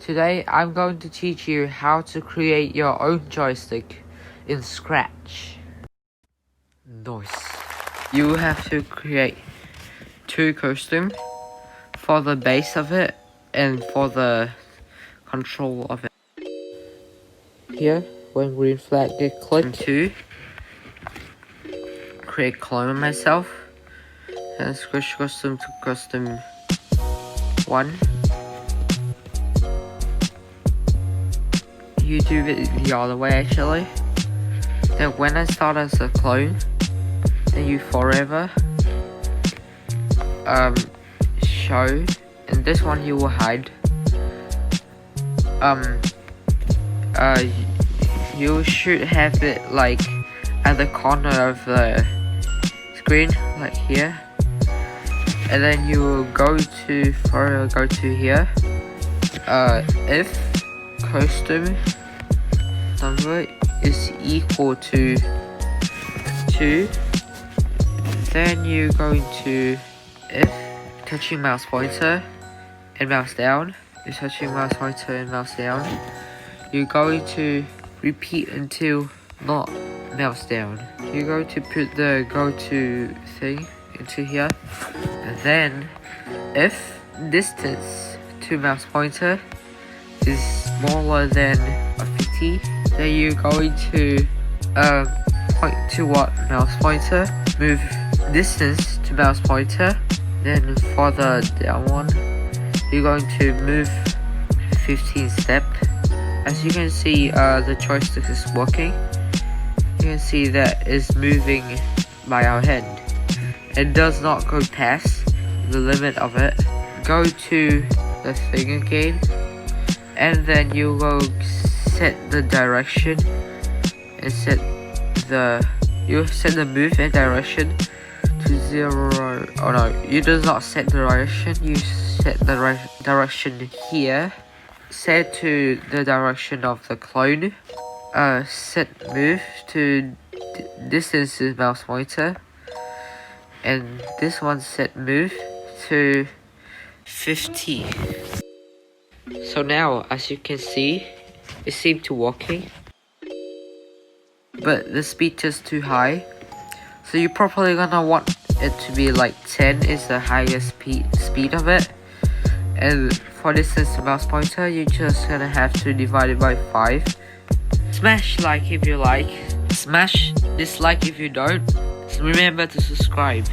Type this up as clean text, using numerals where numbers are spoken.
Today I'm going to teach you how to create your own joystick in Scratch. Nice. You have to create two costumes for the base of it and for the control of it. Here, when green flag get clicked, two, create clone of myself and switch custom to custom 1. You do it the other way actually. Then when I start as a clone, then you forever show, and this one you will hide. You should have it like at the corner of the screen, like here, and then you will go to here. If costume number is equal to 2, then you're going to, if touching mouse pointer and mouse down, you're touching mouse pointer and mouse down, you're going to repeat until not mouse down. You're going to put the go to thing into here, and then if distance to mouse pointer is smaller than 50, then you're going to point to what mouse pointer, move distance to mouse pointer, then for the down one you're going to move 15 step. As you can see, the joystick is working. You can see that it's moving by our hand. It does not go past the limit of it. Go to the thing again, and then you will set the direction and set the move and direction to 0. Oh no, you do not set the direction, you set the direction here. Set to the direction of the clone. Set move to distance to mouse pointer, and this one set move to 50. So now, as you can see, it seemed to working, but the speed is too high. So you're probably gonna want it to be like 10 is the highest speed of it. And for distance to mouse pointer, you're just gonna have to divide it by 5. Smash like if you like, smash dislike if you don't. Remember to subscribe.